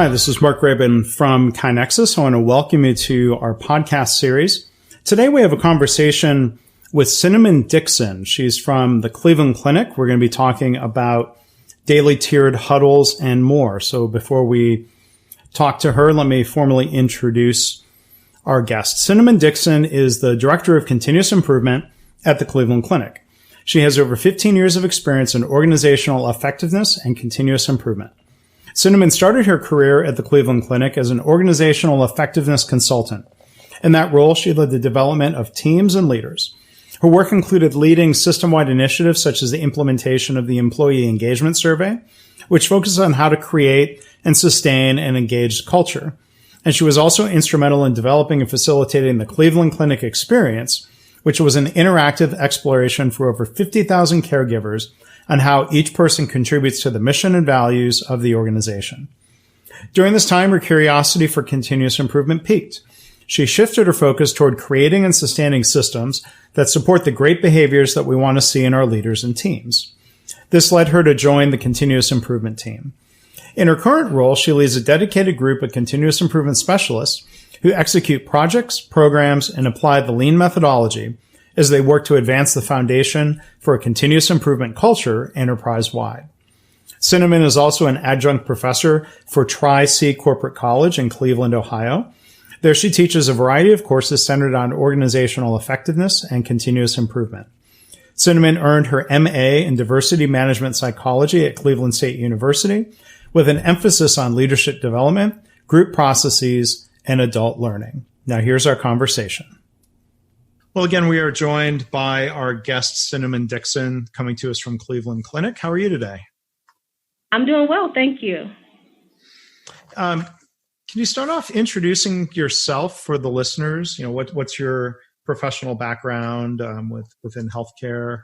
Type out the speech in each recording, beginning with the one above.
Hi, this is Mark Graban from KaiNexus. I want to welcome you to our podcast series. Today we have a conversation with Cinnamon Dixon. She's from the Cleveland Clinic. We're going to be talking about Daily Tiered Huddles and more. So before we talk to her, let me formally introduce our guest. Cinnamon Dixon is the Director of Continuous Improvement at the Cleveland Clinic. She has over 15 years of experience in organizational effectiveness and continuous improvement. Cinnamon started her career at the Cleveland Clinic as an organizational effectiveness consultant. In that role, she led the development of teams and leaders. Her work included leading system-wide initiatives such as the implementation of the Employee Engagement Survey, which focuses on how to create and sustain an engaged culture. And she was also instrumental in developing and facilitating the Cleveland Clinic Experience, which was an interactive exploration for over 50,000 caregivers on how each person contributes to the mission and values of the organization. During this time, her curiosity for continuous improvement peaked. She shifted her focus toward creating and sustaining systems that support the great behaviors that we want to see in our leaders and teams. This led her to join the continuous improvement team. In her current role, she leads a dedicated group of continuous improvement specialists who execute projects, programs, and apply the lean methodology as they work to advance the foundation for a continuous improvement culture enterprise-wide. Cinnamon is also an adjunct professor for Tri-C Corporate College in Cleveland, Ohio. There she teaches a variety of courses centered on organizational effectiveness and continuous improvement. Cinnamon earned her MA in Diversity Management Psychology at Cleveland State University with an emphasis on leadership development, group processes, and adult learning. Now here's our conversation. Well, again, we are joined by our guest, Cinnamon Dixon, coming to us from Cleveland Clinic. How are you today? I'm doing well, thank you. Can you start off introducing yourself for the listeners? You know, what's your professional background within healthcare?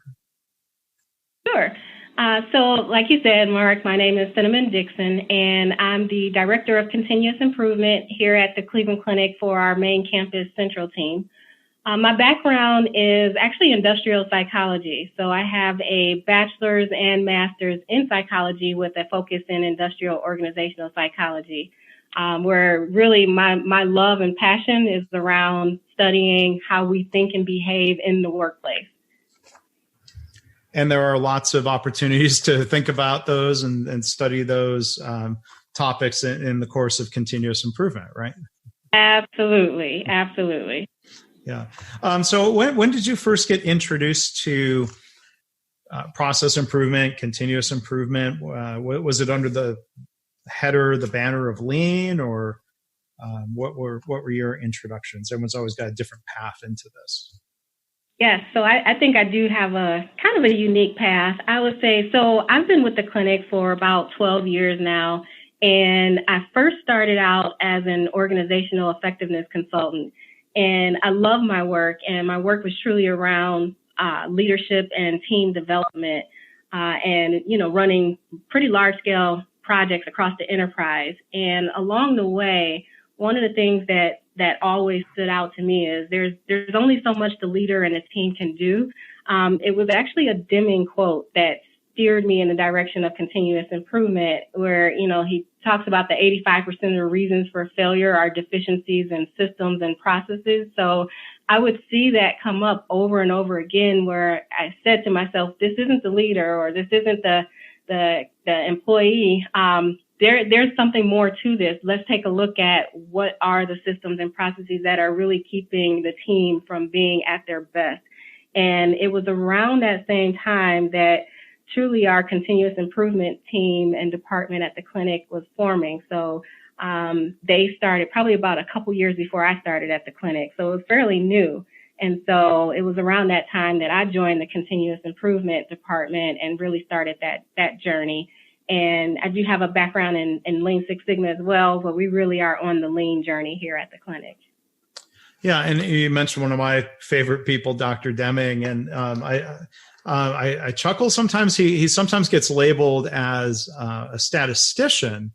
Sure. So like you said, Mark, my name is Cinnamon Dixon, and I'm the Director of Continuous Improvement here at the Cleveland Clinic for our main campus central team. My background is actually industrial psychology. So I have a bachelor's and master's in psychology with a focus in industrial organizational psychology, where really my love and passion is around studying how we think and behave in the workplace. And there are lots of opportunities to think about those and study those topics in the course of continuous improvement, right? Absolutely. Absolutely. Yeah. So when did you first get introduced to process improvement, continuous improvement? Was it under the header, the banner of lean, or what were your introductions? Everyone's always got a different path into this. Yes, so I think I do have a kind of a unique path. I would say, so I've been with the clinic for about 12 years now, and I first started out as an organizational effectiveness consultant. And I love my work, and my work was truly around leadership and team development, and running pretty large-scale projects across the enterprise. And along the way, one of the things that always stood out to me is there's only so much the leader and a team can do. It was actually a Deming quote that steered me in the direction of continuous improvement, where, he talks about the 85% of the reasons for failure are deficiencies in systems and processes. So I would see that come up over and over again, where I said to myself, this isn't the leader, or this isn't the employee. There's something more to this. Let's take a look at what are the systems and processes that are really keeping the team from being at their best. And it was around that same time that truly our continuous improvement team and department at the clinic was forming. So they started probably about a couple years before I started at the clinic. So it was fairly new. And so it was around that time that I joined the continuous improvement department and really started that journey. And I do have a background in Lean Six Sigma as well, but we really are on the lean journey here at the clinic. Yeah, and you mentioned one of my favorite people, Dr. Deming, and I chuckle sometimes. He sometimes gets labeled as a statistician,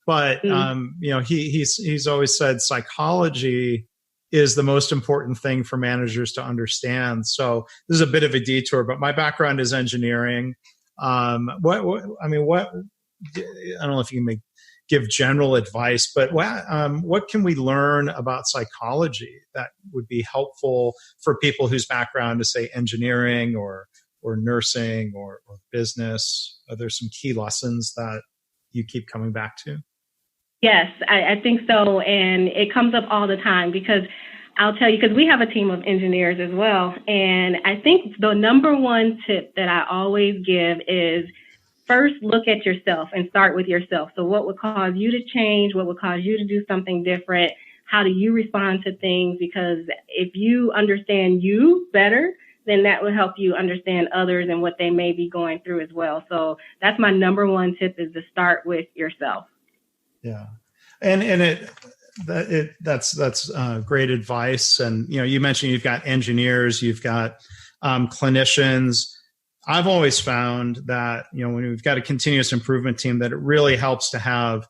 but he's always said psychology is the most important thing for managers to understand. So this is a bit of a detour, but my background is engineering. I don't know if you can give general advice, but what can we learn about psychology that would be helpful for people whose background is, say, engineering or nursing or business? Are there some key lessons that you keep coming back to? Yes, I think so. And it comes up all the time because I'll tell you, because we have a team of engineers as well. And I think the number one tip that I always give is first look at yourself and start with yourself. So what would cause you to change? What would cause you to do something different? How do you respond to things? Because if you understand you better, then that will help you understand others and what they may be going through as well. So that's my number one tip, is to start with yourself. Yeah. That's great advice. And, you mentioned you've got engineers, you've got clinicians. I've always found that, when we've got a continuous improvement team, that it really helps to have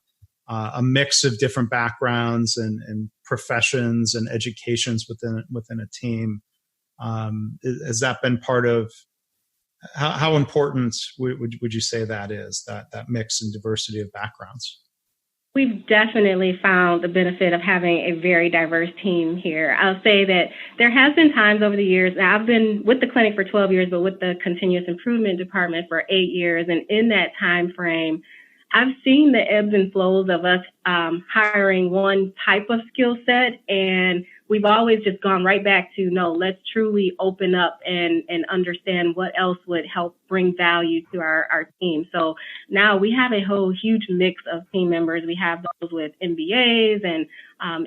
a mix of different backgrounds and professions and educations within a team. Has that been part of how important would you say that is, that mix and diversity of backgrounds? We've definitely found the benefit of having a very diverse team here. I'll say that there has been times over the years, now I've been with the clinic for 12 years, but with the continuous improvement department for 8 years. And in that time frame, I've seen the ebbs and flows of us hiring one type of skill set, and we've always just gone right back to, no, let's truly open up and understand what else would help bring value to our team. So now we have a whole huge mix of team members. We have those with MBAs and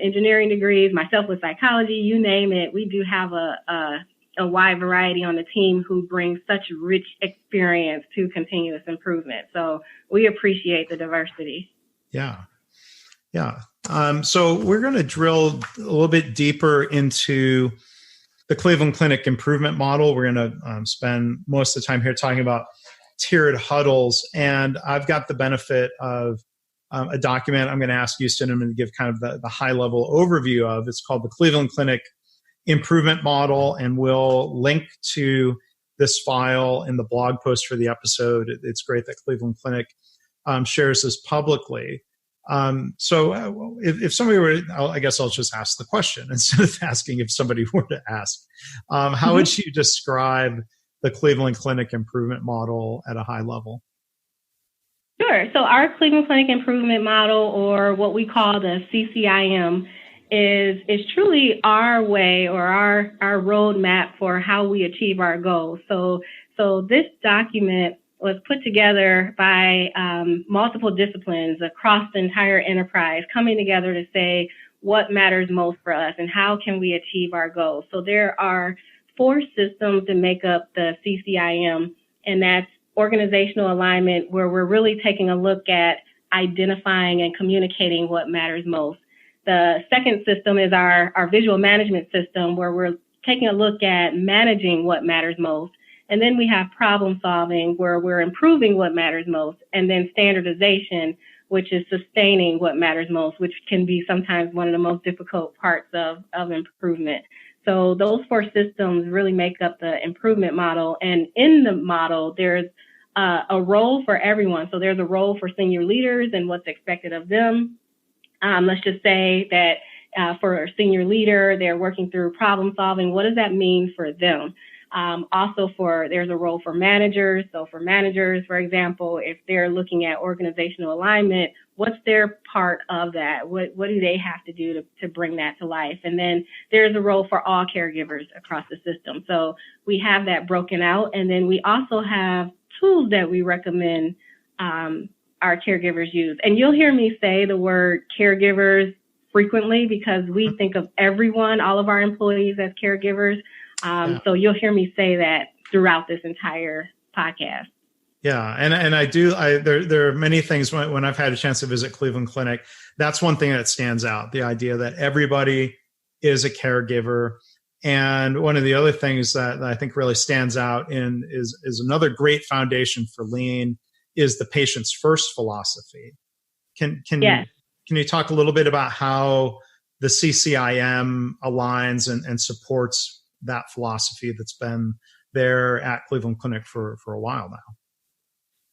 engineering degrees, myself with psychology, you name it. We do have a wide variety on the team who brings such rich experience to continuous improvement. So we appreciate the diversity. Yeah. Yeah. So we're going to drill a little bit deeper into the Cleveland Clinic improvement model. We're going to spend most of the time here talking about tiered huddles. And I've got the benefit of a document I'm going to ask you, Cinnamon, to give kind of the high-level overview of. It's called the Cleveland Clinic improvement model, and we'll link to this file in the blog post for the episode. It's great that Cleveland Clinic shares this publicly. So if somebody were, I guess I'll just ask the question instead of asking if somebody were to ask. How would you describe the Cleveland Clinic improvement model at a high level? Sure. So our Cleveland Clinic improvement model, or what we call the CCIM, is truly our way, or our roadmap for how we achieve our goals. So this document was put together by multiple disciplines across the entire enterprise, coming together to say what matters most for us and how can we achieve our goals. So there are 4 systems that make up the CCIM, and that's organizational alignment, where we're really taking a look at identifying and communicating what matters most. The second system is our visual management system, where we're taking a look at managing what matters most. And then we have problem solving, where we're improving what matters most. And then standardization, which is sustaining what matters most, which can be sometimes one of the most difficult parts of improvement. So those 4 systems really make up the improvement model. And in the model, there's a role for everyone. So there's a role for senior leaders and what's expected of them. Let's just say that for a senior leader, they're working through problem solving. What does that mean for them? Also there's a role for managers. So for managers, for example, if they're looking at organizational alignment, what's their part of that? What do they have to do to bring that to life? And then there's a role for all caregivers across the system. So we have that broken out. And then we also have tools that we recommend our caregivers use. And you'll hear me say the word caregivers frequently, because we think of everyone, all of our employees, as caregivers. So you'll hear me say that throughout this entire podcast. Yeah, and I do. There are many things when I've had a chance to visit Cleveland Clinic. That's one thing that stands out: the idea that everybody is a caregiver. And one of the other things that I think really stands out is another great foundation for Lean is the patient's first philosophy. Can you talk a little bit about how the CCIM aligns and supports that philosophy that's been there at Cleveland Clinic for a while now?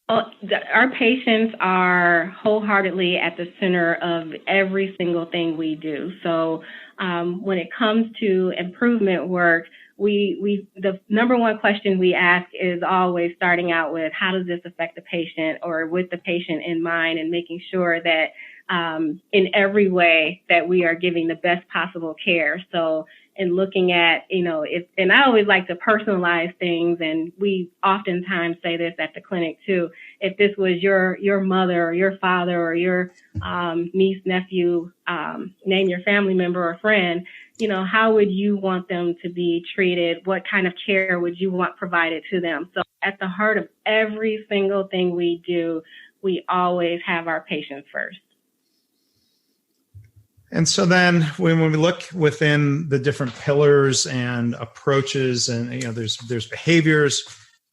Our patients are wholeheartedly at the center of every single thing we do. So when it comes to improvement work, the number one question we ask is always starting out with, how does this affect the patient, or with the patient in mind, and making sure that in every way that we are giving the best possible care. So in looking at, and I always like to personalize things, and we oftentimes say this at the clinic too. If this was your mother or your father or your niece, nephew, name your family member or friend, how would you want them to be treated? What kind of care would you want provided to them? So at the heart of every single thing we do, we always have our patients first. And so then when we look within the different pillars and approaches, and there's behaviors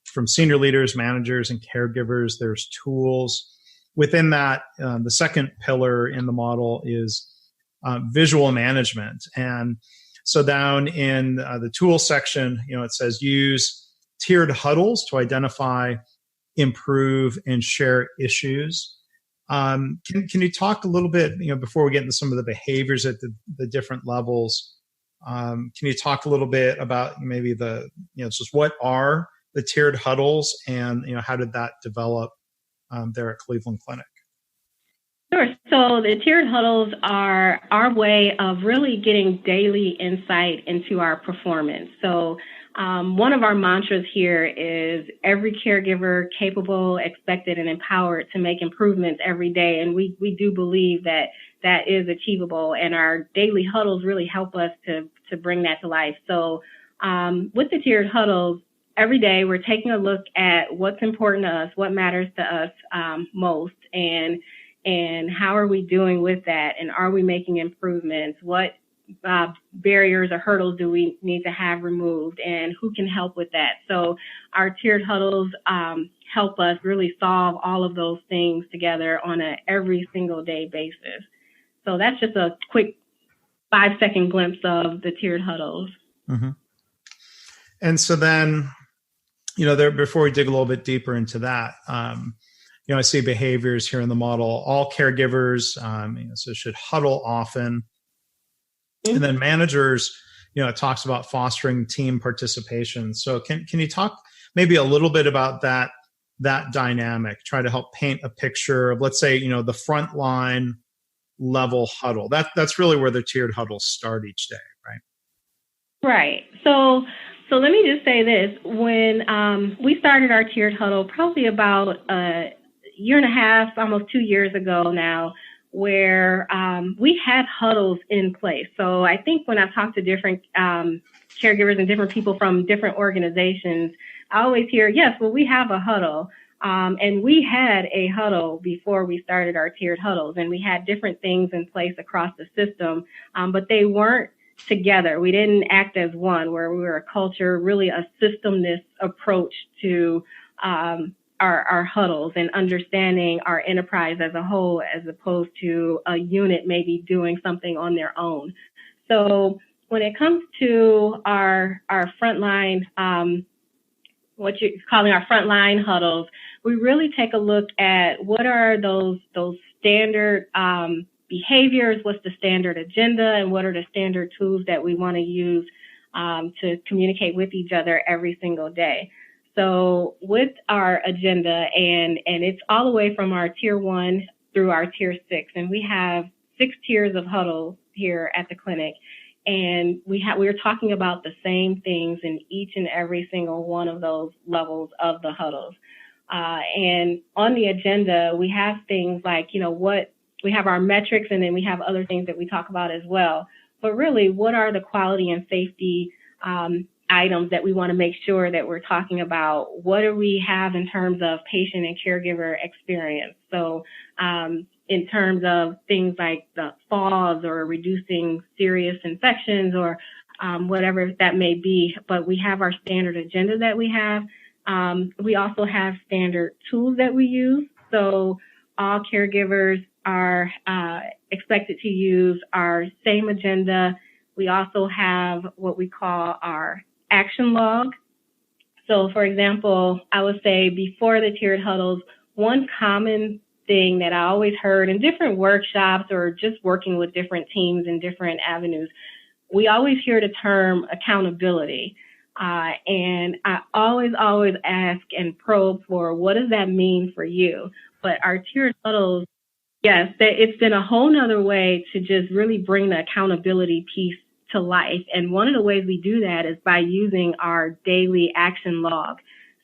from senior leaders, managers, and caregivers, there's tools. Within that, the second pillar in the model is visual management. And so down in the tool section, it says use tiered huddles to identify, improve, and share issues. Can you talk a little bit, before we get into some of the behaviors at the different levels, can you talk a little bit about maybe just what are the tiered huddles, and, how did that develop there at Cleveland Clinic? Sure. So the tiered huddles are our way of really getting daily insight into our performance. So one of our mantras here is every caregiver capable, expected, and empowered to make improvements every day. And we do believe that that is achievable, and our daily huddles really help us to bring that to life. So with the tiered huddles, every day we're taking a look at what's important to us, what matters to us most, and how are we doing with that, and are we making improvements? What barriers or hurdles do we need to have removed, and who can help with that? So our tiered huddles help us really solve all of those things together on a every single day basis. So that's just a quick 5-second glimpse of the tiered huddles. Mm-hmm. And so then, there, before we dig a little bit deeper into that, I see behaviors here in the model. All caregivers, so should huddle often. And then managers, it talks about fostering team participation. So can you talk maybe a little bit about that dynamic? Try to help paint a picture of, let's say, the frontline level huddle. That's really where the tiered huddles start each day, right? Right. So let me just say this. When we started our tiered huddle, probably about a year and a half, almost 2 years ago now, where we had huddles in place. So I think when I've talked to different caregivers and different people from different organizations, I always hear, yes, well, we have a huddle. And we had a huddle before we started our tiered huddles, and we had different things in place across the system, but they weren't together. We didn't act as one, where we were a culture, really a systemness approach to our huddles and understanding our enterprise as a whole, as opposed to a unit maybe doing something on their own. So when it comes to our frontline, what you're calling our frontline huddles, we really take a look at what are those standard behaviors, what's the standard agenda, and what are the standard tools that we want to use to communicate with each other every single day. So with our agenda, and it's all the way from our tier 1 through our tier 6, and we have 6 tiers of huddles here at the clinic, and we're talking about the same things in each and every single one of those levels of the huddles. And on the agenda, we have things like, we have our metrics, and then we have other things that we talk about as well. But really, what are the quality and safety items that we want to make sure that we're talking about? What do we have in terms of patient and caregiver experience? So in terms of things like the falls or reducing serious infections or whatever that may be, but we have our standard agenda that we have. We also have standard tools that we use. So all caregivers are expected to use our same agenda. We also have what we call our action log. So for example, I would say before the tiered huddles, one common thing that I always heard in different workshops or just working with different teams in different avenues, we always hear the term accountability. And I always ask and probe for what does that mean for you? But our tiered huddles, yes, it's been a whole nother way to just really bring the accountability piece to life. And one of the ways we do that is by using our daily action log.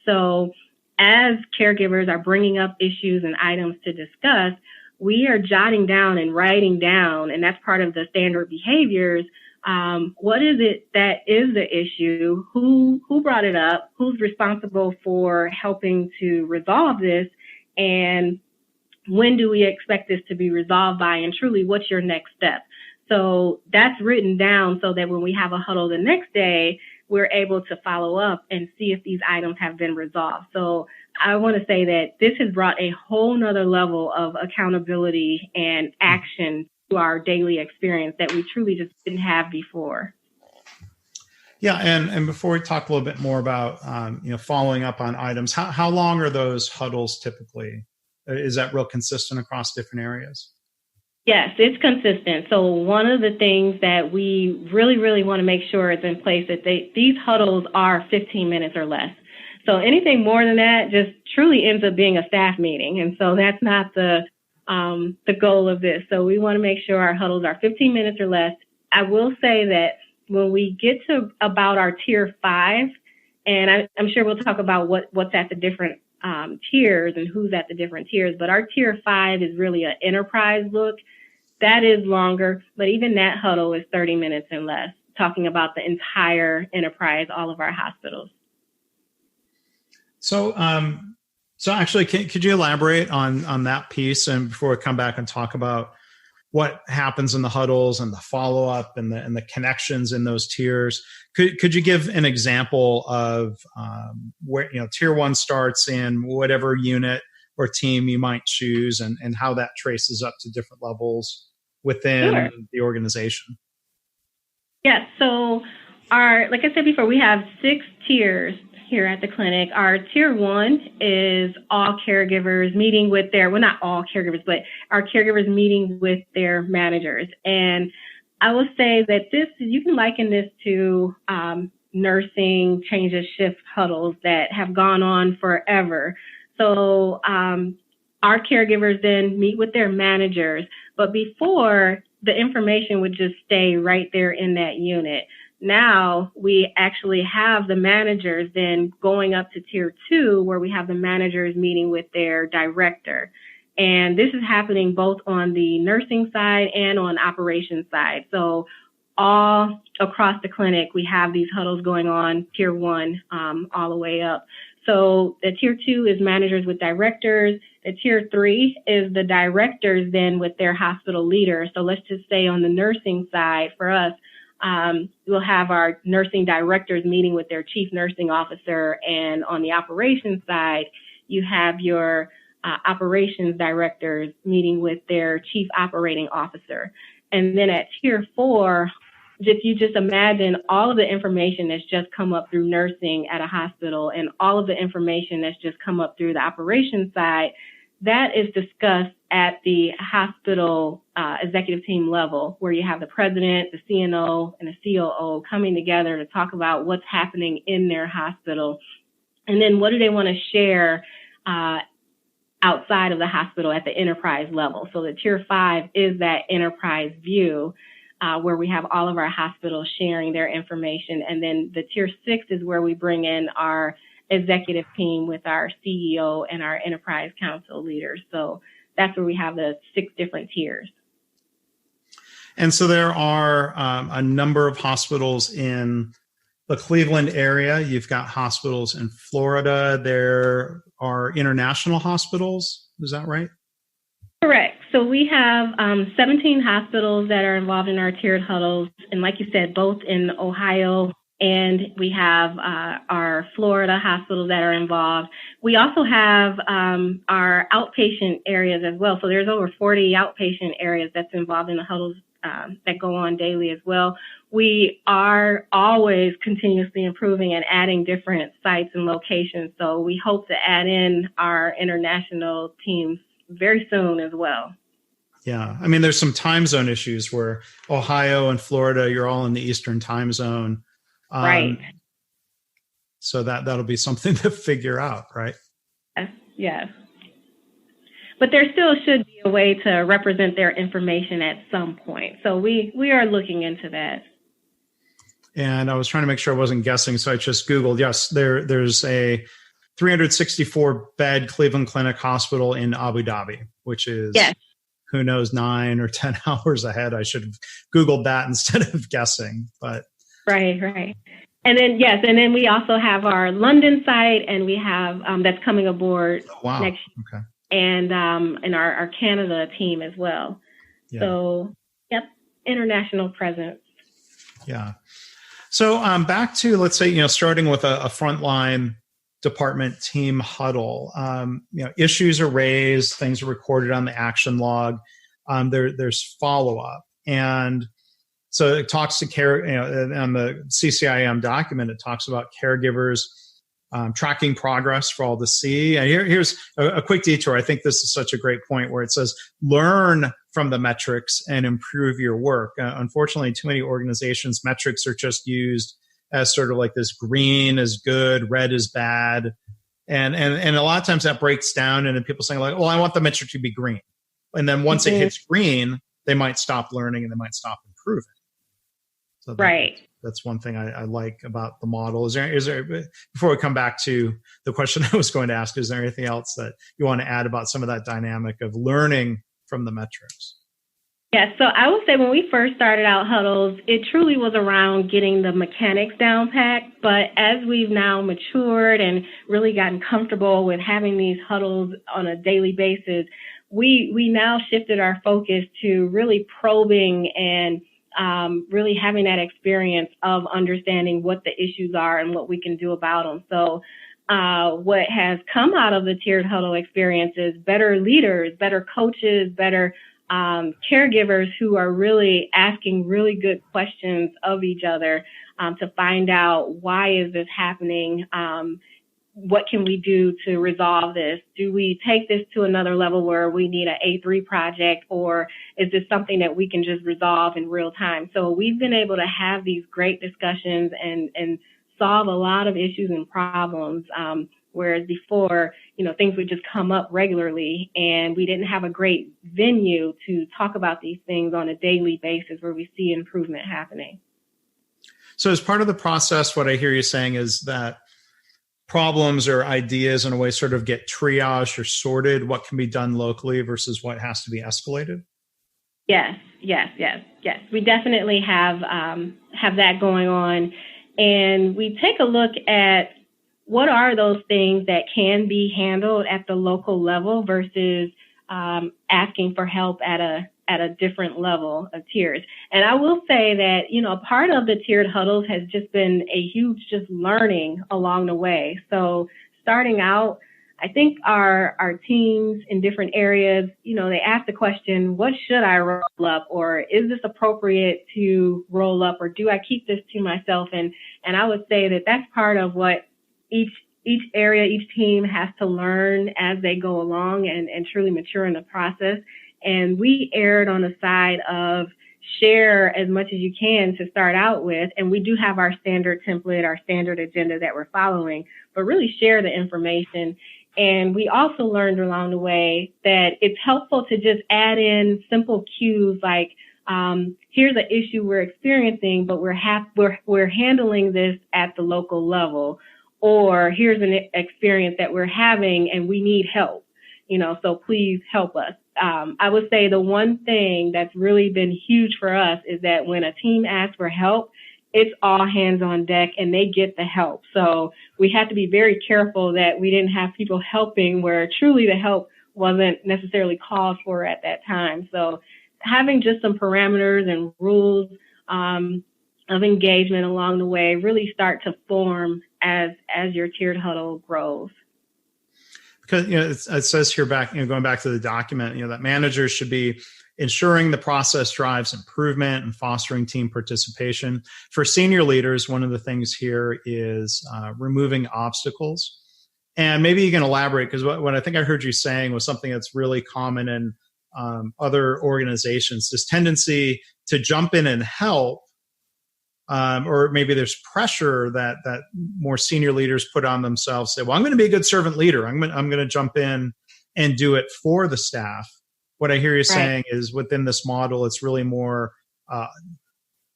So as caregivers are bringing up issues and items to discuss, we are jotting down and writing down, and that's part of the standard behaviors. What is it that is the issue? Who brought it up? Who's responsible for helping to resolve this? And when do we expect this to be resolved by? And truly, what's your next step? So that's written down so that when we have a huddle the next day, we're able to follow up and see if these items have been resolved. So I want to say that this has brought a whole nother level of accountability and action to our daily experience that we truly just didn't have before. Yeah, and before we talk a little bit more about following up on items, how long are those huddles typically? Is that real consistent across different areas? Yes, it's consistent. So one of the things that we really, really want to make sure is in place that these huddles are 15 minutes or less. So anything more than that just truly ends up being a staff meeting. And so that's not the goal of this. So we want to make sure our huddles are 15 minutes or less. I will say that when we get to about our tier 5, and I'm sure we'll talk about what's at the different tiers and who's at the different tiers, but our tier 5 is really an enterprise look. That is longer, but even that huddle is 30 minutes and less, talking about the entire enterprise, all of our hospitals. So actually, could you elaborate on that piece? And before we come back and talk about what happens in the huddles and the follow-up and the connections in those tiers, could you give an example of where tier 1 starts in whatever unit or team you might choose, and how that traces up to different levels within the organization? Yes. So like I said before, we have 6 tiers here at the clinic. Our tier 1 is all caregivers meeting with not all caregivers, but our caregivers meeting with their managers. And I will say that you can liken this to nursing change of shift huddles that have gone on forever. So our caregivers then meet with their managers, but before, the information would just stay right there in that unit. Now we actually have the managers then going up to tier 2, where we have the managers meeting with their director. And this is happening both on the nursing side and on operations side. So all across the clinic, we have these huddles going on, tier 1 all the way up. So the tier 2 is managers with directors. The tier 3 is the directors then with their hospital leaders. So let's just say on the nursing side for us, we'll have our nursing directors meeting with their chief nursing officer. And on the operations side, you have your operations directors meeting with their chief operating officer. And then at tier 4, if you just imagine all of the information that's just come up through nursing at a hospital and all of the information that's just come up through the operations side, that is discussed at the hospital executive team level, where you have the president, the CNO, and the COO coming together to talk about what's happening in their hospital. And then what do they want to share outside of the hospital at the enterprise level. So the tier 5 is that enterprise view where we have all of our hospitals sharing their information. And then the tier 6 is where we bring in our executive team with our CEO and our enterprise council leaders. So that's where we have the 6 different tiers. And so there are a number of hospitals in the Cleveland area. You've got hospitals in Florida. There are international hospitals. Is that right? Correct. So we have 17 hospitals that are involved in our tiered huddles. And like you said, both in Ohio, and we have our Florida hospitals that are involved. We also have our outpatient areas as well. So there's over 40 outpatient areas that's involved in the huddles that go on daily as well. We are always continuously improving and adding different sites and locations. So we hope to add in our international teams very soon as well. Yeah. I mean, there's some time zone issues where Ohio and Florida, you're all in the Eastern time zone. Right. So that'll be something to figure out, right? Yes. But there still should be a way to represent their information at some point. So we are looking into that. And I was trying to make sure I wasn't guessing, so I just Googled. Yes, there's a 364-bed Cleveland Clinic hospital in Abu Dhabi, which is, who knows, 9 or 10 hours ahead. I should have Googled that instead of guessing. But Right. And then we also have our London site, and we have that's coming aboard next year. Okay. And our Canada team as well. Yeah. So, international presence. Yeah. So back to, let's say, starting with a frontline department team huddle, issues are raised, things are recorded on the action log. There's follow-up. And so it talks to care, on the CCIM document, it talks about caregivers tracking progress for all to see. And here's a quick detour. I think this is such a great point where it says, learn from the metrics and improve your work. Unfortunately, too many organizations, metrics are just used as sort of like this: green is good, red is bad. And a lot of times that breaks down into people saying like, well, I want the metric to be green. And then once it hits green, they might stop learning and they might stop improving. So that's one thing I like about the model. Is there, before we come back to the question I was going to ask, is there anything else that you want to add about some of that dynamic of learning from the metrics? Yeah, so I would say when we first started out Huddles, it truly was around getting the mechanics down packed. But as we've now matured and really gotten comfortable with having these huddles on a daily basis, we now shifted our focus to really probing and really having that experience of understanding what the issues are and what we can do about them. So what has come out of the tiered huddle experience is better leaders, better coaches, better caregivers who are really asking really good questions of each other to find out, why is this happening? What can we do to resolve this? Do we take this to another level where we need an A3 project, or is this something that we can just resolve in real time? So we've been able to have these great discussions and solve a lot of issues and problems, whereas before, things would just come up regularly and we didn't have a great venue to talk about these things on a daily basis where we see improvement happening. So as part of the process, what I hear you saying is that problems or ideas in a way sort of get triaged or sorted, what can be done locally versus what has to be escalated? Yes. We definitely have that going on. And we take a look at what are those things that can be handled at the local level versus asking for help at a different level of tiers. And I will say that, part of the tiered huddles has just been a huge just learning along the way. So starting out, I think our teams in different areas, they ask the question, what should I roll up? Or is this appropriate to roll up? Or do I keep this to myself? And I would say that that's part of what each area, each team has to learn as they go along and truly mature in the process. And we erred on the side of share as much as you can to start out with. And we do have our standard template, our standard agenda that we're following, but really share the information. And we also learned along the way that it's helpful to just add in simple cues like, here's an issue we're experiencing, but we're handling this at the local level. Or here's an experience that we're having and we need help, so please help us. I would say the one thing that's really been huge for us is that when a team asks for help, it's all hands on deck and they get the help. So we had to be very careful that we didn't have people helping where truly the help wasn't necessarily called for at that time. So having just some parameters and rules of engagement along the way really start to form as your tiered huddle grows. Because it says here going back to the document, that managers should be ensuring the process drives improvement and fostering team participation. For senior leaders, one of the things here is removing obstacles. And maybe you can elaborate, because what I think I heard you saying was something that's really common in other organizations, this tendency to jump in and help, or maybe there's pressure that more senior leaders put on themselves, say, well, I'm going to be a good servant leader. I'm going to jump in and do it for the staff. What I hear you saying is within this model, it's really more,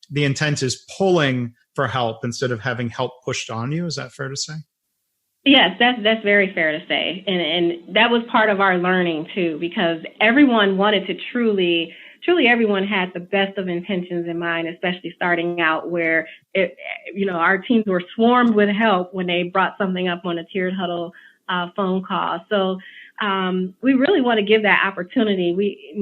the intent is pulling for help instead of having help pushed on you. Is that fair to say? Yes, that's very fair to say. And that was part of our learning too, because everyone wanted to truly everyone had the best of intentions in mind, especially starting out where our teams were swarmed with help when they brought something up on a tiered huddle phone call. So we really want to give that opportunity. We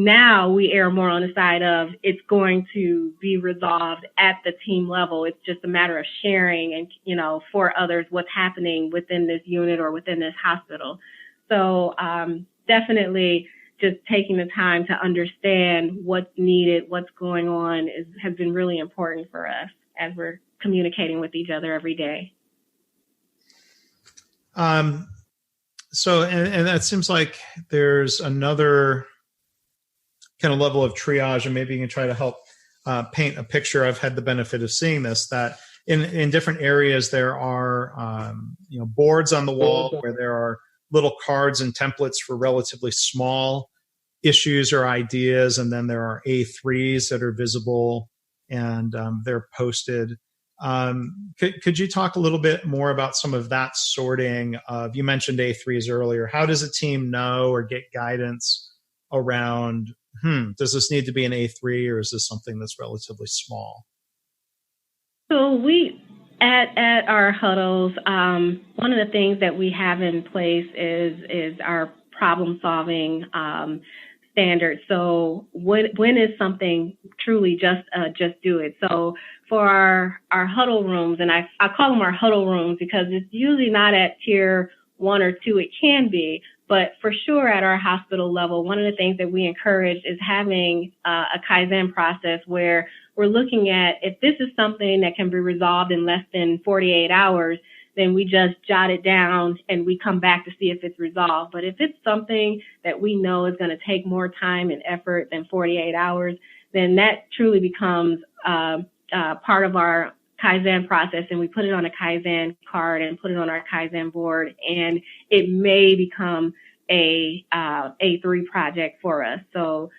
err more on the side of it's going to be resolved at the team level. It's just a matter of sharing and, for others what's happening within this unit or within this hospital. So definitely just taking the time to understand what's needed, what's going on has been really important for us as we're communicating with each other every day. So, and that seems like there's another kind of level of triage, and maybe you can try to help paint a picture. I've had the benefit of seeing this, that in different areas there are boards on the wall where there are little cards and templates for relatively small issues or ideas, and then there are A3s that are visible and they're posted. Could you talk a little bit more about some of that sorting of, you mentioned A3s earlier. How does a team know or get guidance around, does this need to be an A3 or is this something that's relatively small? So we, at our huddles, one of the things that we have in place is our problem solving standard. So when is something truly just do it? So for our huddle rooms, and I call them our huddle rooms because it's usually not at tier 1 or 2. It can be, but for sure at our hospital level, one of the things that we encourage is having a Kaizen process where we're looking at if this is something that can be resolved in less than 48 hours, then we just jot it down and we come back to see if it's resolved. But if it's something that we know is going to take more time and effort than 48 hours, then that truly becomes part of our Kaizen process, and we put it on a Kaizen card and put it on our Kaizen board, and it may become a A3 project for us. So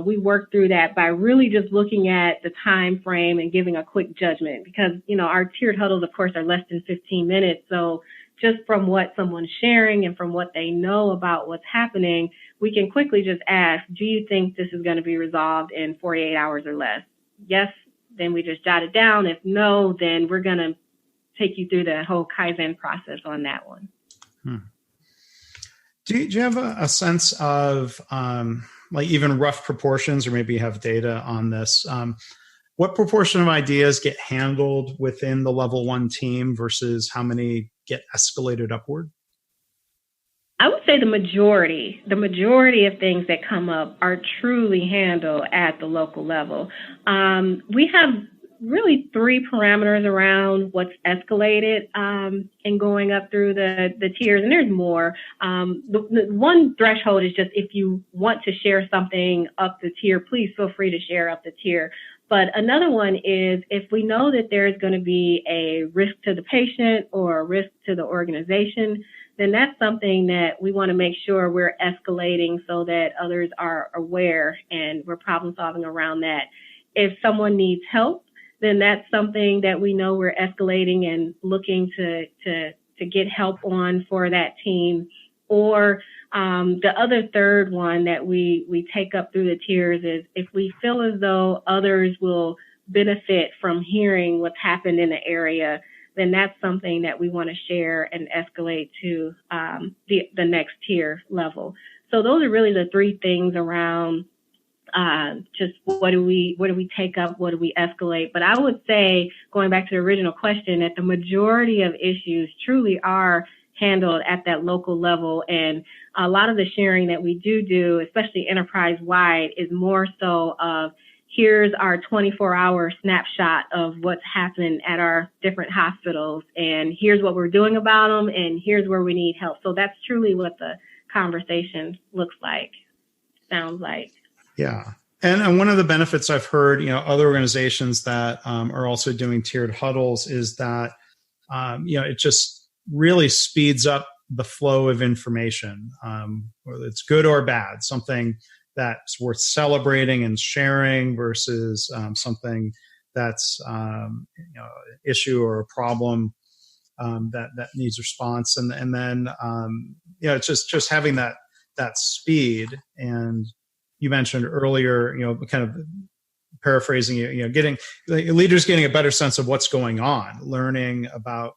we work through that by really just looking at the time frame and giving a quick judgment, because our tiered huddles, of course, are less than 15 minutes. So just from what someone's sharing and from what they know about what's happening, we can quickly just ask, do you think this is going to be resolved in 48 hours or less? Yes, then we just jot it down. If no, then we're going to take you through the whole Kaizen process on that one. Do you have a sense of like even rough proportions, or maybe you have data on this? What proportion of ideas get handled within the level 1 team versus how many get escalated upward? I would say the majority of things that come up are truly handled at the local level. We have really 3 parameters around what's escalated and going up through the tiers, and there's more. The one threshold is just if you want to share something up the tier, please feel free to share up the tier. But another one is if we know that there's going to be a risk to the patient or a risk to the organization, then that's something that we want to make sure we're escalating so that others are aware and we're problem solving around that. If someone needs help, then that's something that we know we're escalating and looking to get help on for that team. Or the other third one that we take up through the tiers is if we feel as though others will benefit from hearing what's happened in the area, then that's something that we want to share and escalate to the next tier level. So those are really the 3 things around just what do we take up, what do we escalate. But I would say, going back to the original question, that the majority of issues truly are handled at that local level. And a lot of the sharing that we do, especially enterprise-wide, is more so of here's our 24-hour snapshot of what's happening at our different hospitals, and here's what we're doing about them, and here's where we need help. So that's truly what the conversation looks like, sounds like. Yeah. And one of the benefits I've heard, other organizations that are also doing tiered huddles is that, it just really speeds up the flow of information, whether it's good or bad, something that's worth celebrating and sharing versus something that's issue or a problem that needs response, and then it's just having that speed. And you mentioned earlier, kind of paraphrasing, getting leaders getting a better sense of what's going on, learning about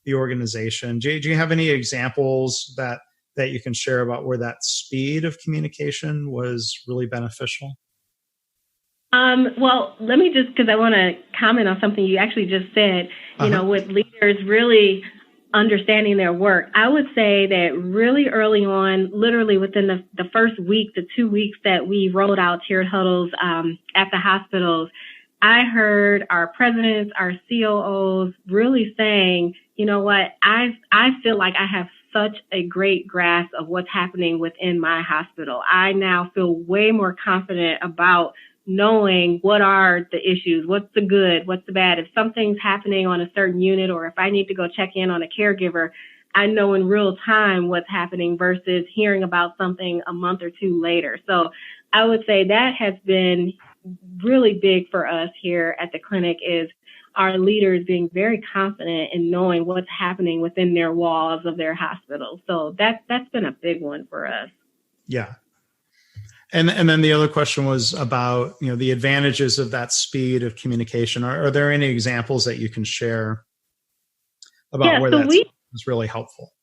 the organization. Do you have any examples that you can share about where that speed of communication was really beneficial? Well, let me just, because I want to comment on something you actually just said, with leaders really understanding their work. I would say that really early on, literally within the first week to 2 weeks that we rolled out tiered huddles at the hospitals, I heard our presidents, our COOs really saying, you know what, I feel like I have such a great grasp of what's happening within my hospital. I now feel way more confident about knowing what are the issues, what's the good, what's the bad. If something's happening on a certain unit, or if I need to go check in on a caregiver, I know in real time what's happening versus hearing about something a month or two later. So I would say that has been really big for us here at the clinic, is our leaders being very confident in knowing what's happening within their walls of their hospital. So that's been a big one for us. Yeah. And then the other question was about, the advantages of that speed of communication. Are there any examples that you can share about where that was really helpful?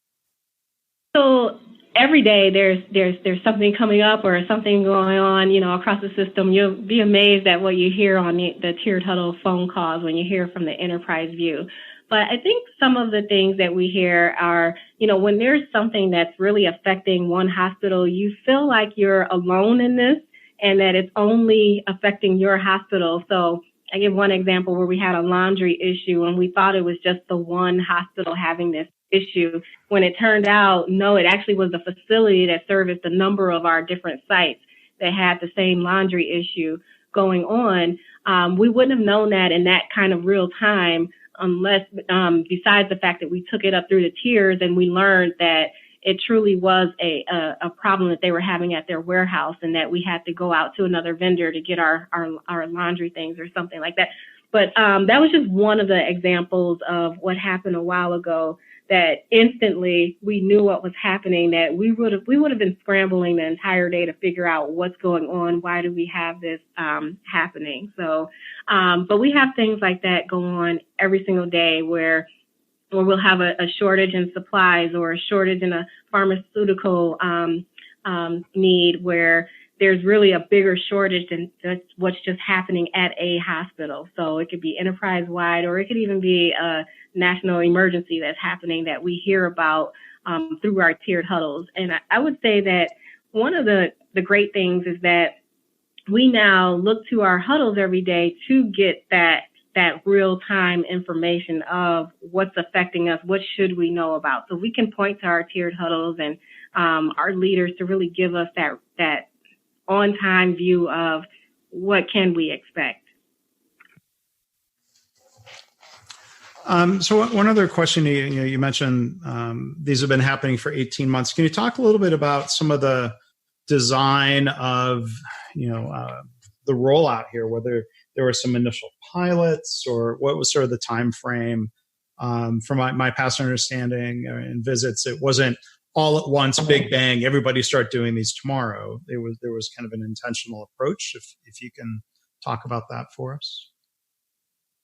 So every day there's something coming up or something going on, across the system. You'll be amazed at what you hear on the tiered huddle phone calls when you hear from the enterprise view. But I think some of the things that we hear are, when there's something that's really affecting one hospital, you feel like you're alone in this and that it's only affecting your hospital. So I give one example where we had a laundry issue and we thought it was just the one hospital having this issue, when it turned out, no, it actually was the facility that serviced a number of our different sites that had the same laundry issue going on. We wouldn't have known that in that kind of real time unless, besides the fact that we took it up through the tiers and we learned that it truly was a problem that they were having at their warehouse and that we had to go out to another vendor to get our laundry things or something like that. But that was just one of the examples of what happened a while ago, that instantly we knew what was happening, that we would have been scrambling the entire day to figure out what's going on. Why do we have this happening? So, but we have things like that go on every single day where we'll have a shortage in supplies or a shortage in a pharmaceutical need, where there's really a bigger shortage than what's just happening at a hospital. So it could be enterprise-wide, or it could even be a national emergency that's happening that we hear about through our tiered huddles. And I would say that one of the great things is that we now look to our huddles every day to get that real-time information of what's affecting us, what should we know about. So we can point to our tiered huddles and our leaders to really give us that on-time view of what can we expect. So one other question, you mentioned these have been happening for 18 months. Can you talk a little bit about some of the design of, the rollout here, whether there were some initial pilots or what was sort of the time frame? From my past understanding in visits, it wasn't all at once, big bang, everybody start doing these tomorrow. There was kind of an intentional approach. If you can talk about that for us.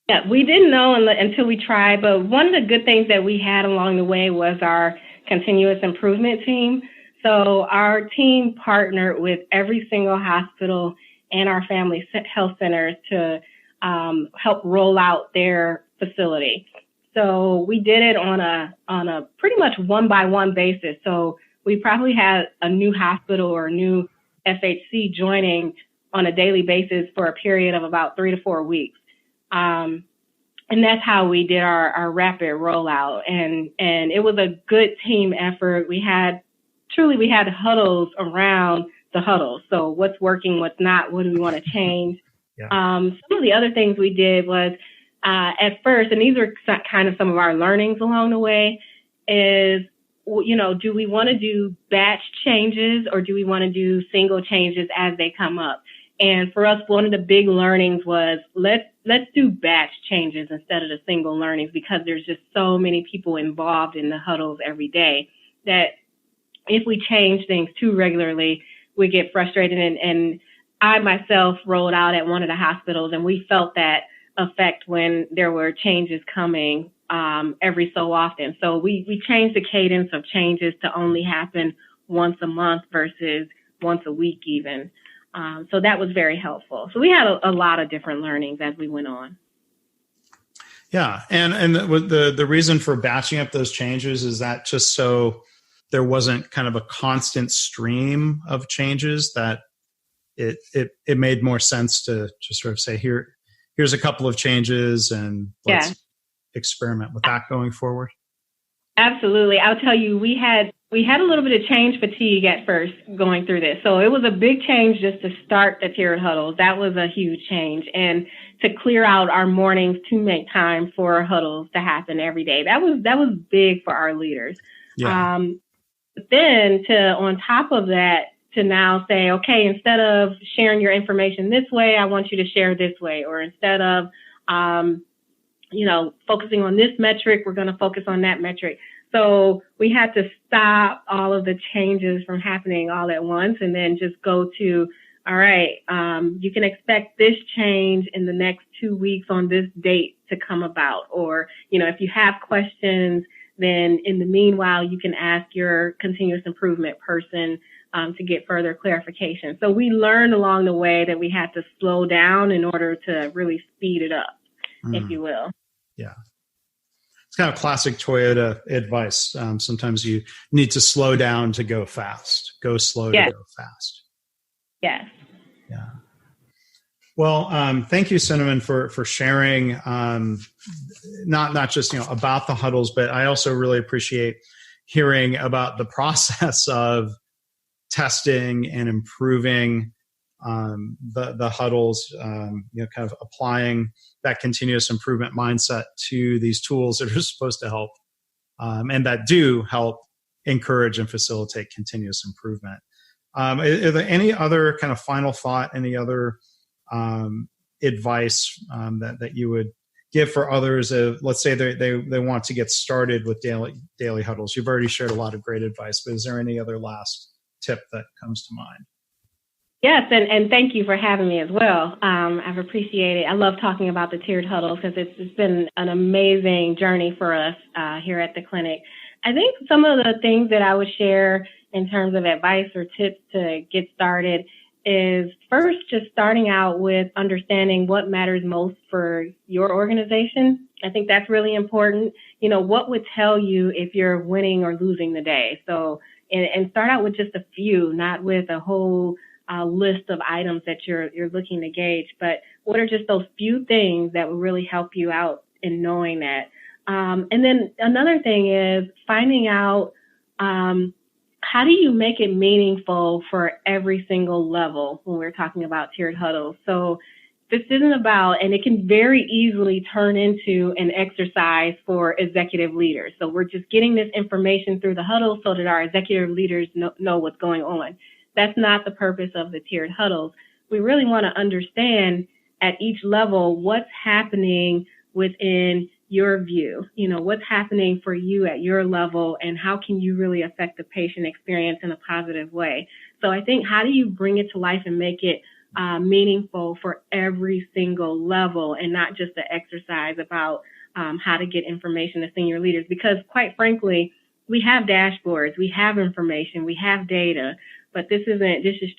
Yeah, we didn't know until we tried, but one of the good things that we had along the way was our continuous improvement team. So our team partnered with every single hospital and our family health centers to help roll out their facility. So we did it on a pretty much one by one basis. So we probably had a new hospital or a new FHC joining on a daily basis for a period of about 3 to 4 weeks. And that's how we did our rapid rollout. And it was a good team effort. We had huddles around the huddles. So what's working, what's not, what do we want to change? Yeah. Some of the other things we did was, at first, and these are kind of some of our learnings along the way, is, do we want to do batch changes or do we want to do single changes as they come up? And for us, one of the big learnings was let's do batch changes instead of the single learnings, because there's just so many people involved in the huddles every day that if we change things too regularly, we get frustrated. And I myself rolled out at one of the hospitals, and we felt that effect when there were changes coming every so often. So we changed the cadence of changes to only happen once a month versus once a week even. So that was very helpful. So we had a lot of different learnings as we went on. Yeah. And the reason for batching up those changes is that just so there wasn't kind of a constant stream of changes, that it made more sense to just sort of say, here's a couple of changes and let's experiment with that going forward. Absolutely. I'll tell you, we had a little bit of change fatigue at first going through this. So it was a big change just to start the tiered huddles. That was a huge change. And to clear out our mornings to make time for huddles to happen every day. That was big for our leaders. Yeah. But then on top of that, to now say, okay, instead of sharing your information this way, I want you to share this way. Or instead of, focusing on this metric, we're going to focus on that metric. So we had to stop all of the changes from happening all at once and then just go to, all right, you can expect this change in the next 2 weeks on this date to come about. Or, if you have questions, then in the meanwhile, you can ask your continuous improvement person to get further clarification. So we learned along the way that we had to slow down in order to really speed it up, if you will. Yeah. It's kind of classic Toyota advice. Sometimes you need to slow down to go fast. Go slow to go fast. Yes. Yeah. Well, thank you, Cinnamon, for sharing not just about the huddles, but I also really appreciate hearing about the process of testing and improving the huddles. Kind of applying that continuous improvement mindset to these tools that are supposed to help and that do help encourage and facilitate continuous improvement. Are there any other kind of final thought, any other advice that you would give for others? Let's say they want to get started with daily huddles. You've already shared a lot of great advice, but is there any other last tip that comes to mind? Yes, and thank you for having me as well. I've appreciated it. I love talking about the tiered huddles because it's been an amazing journey for us here at the clinic. I think some of the things that I would share in terms of advice or tips to get started is first just starting out with understanding what matters most for your organization. I think that's really important. What would tell you if you're winning or losing the day? So, and start out with just a few, not with a whole list of items that you're looking to gauge, but what are just those few things that will really help you out in knowing that? And then another thing is finding out how do you make it meaningful for every single level when we're talking about tiered huddles. So this isn't about, and it can very easily turn into an exercise for executive leaders. So we're just getting this information through the huddle so that our executive leaders know what's going on. That's not the purpose of the tiered huddles. We really want to understand at each level what's happening within your view, what's happening for you at your level and how can you really affect the patient experience in a positive way. So I think how do you bring it to life and make it meaningful for every single level and not just the exercise about how to get information to senior leaders? Because quite frankly, we have dashboards, we have information, we have data. But this is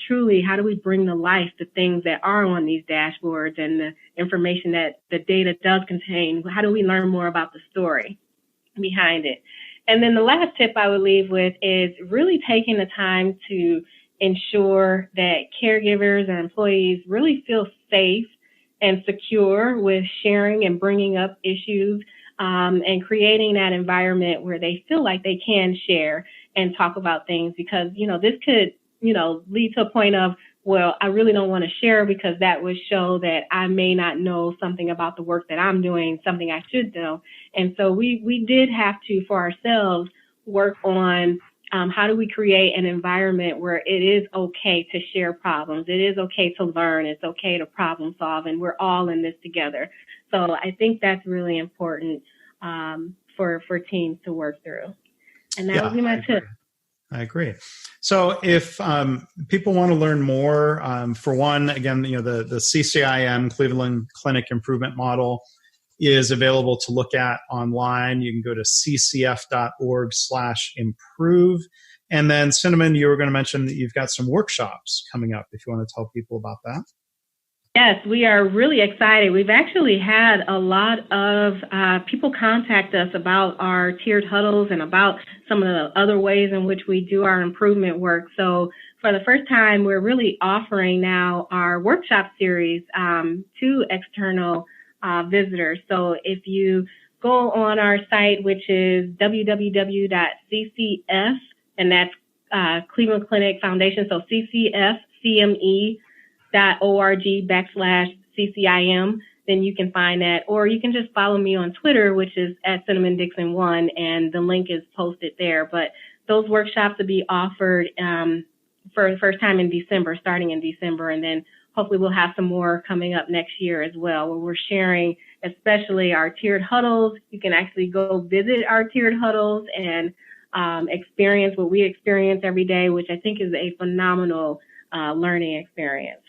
truly how do we bring to life the things that are on these dashboards and the information that the data does contain. How do we learn more about the story behind it? And then the last tip I would leave with is really taking the time to ensure that caregivers and employees really feel safe and secure with sharing and bringing up issues, and creating that environment where they feel like they can share and talk about things, because, this could, lead to a point of, well, I really don't want to share because that would show that I may not know something about the work that I'm doing, something I should know. And so we did have to, for ourselves, work on how do we create an environment where it is okay to share problems? It is okay to learn. It's okay to problem solve, and we're all in this together. So I think that's really important for teams to work through. And that would be my tip. I agree. So if people want to learn more, for one, again, the CCIM, Cleveland Clinic Improvement Model, is available to look at online. You can go to ccf.org/improve. And then, Cinnamon, you were going to mention that you've got some workshops coming up, if you want to tell people about that. Yes, we are really excited. We've actually had a lot of people contact us about our tiered huddles and about some of the other ways in which we do our improvement work. So for the first time, we're really offering now our workshop series to external visitors. So if you go on our site, which is www.ccf, and that's Cleveland Clinic Foundation, so ccfcme.org/CCIM, then you can find that. Or you can just follow me on Twitter, which is @CinnamonDixon1, and the link is posted there. But those workshops will be offered for the first time in December, starting in December, and then hopefully we'll have some more coming up next year as well, where we're sharing especially our tiered huddles. You can actually go visit our tiered huddles and experience what we experience every day, which I think is a phenomenal learning experience.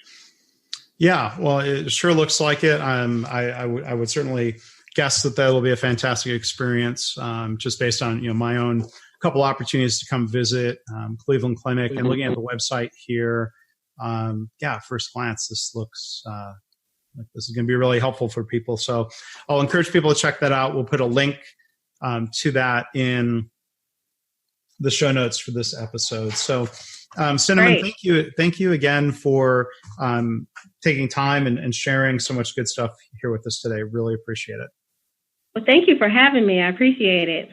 Yeah, well, it sure looks like it. I would certainly guess that will be a fantastic experience, just based on my own couple opportunities to come visit Cleveland Clinic and looking at the website here. First glance, this looks like this is going to be really helpful for people. So I'll encourage people to check that out. We'll put a link to that in the show notes for this episode. So, Cinnamon, thank you again for taking time and sharing so much good stuff here with us today. Really appreciate it. Well, thank you for having me. I appreciate it.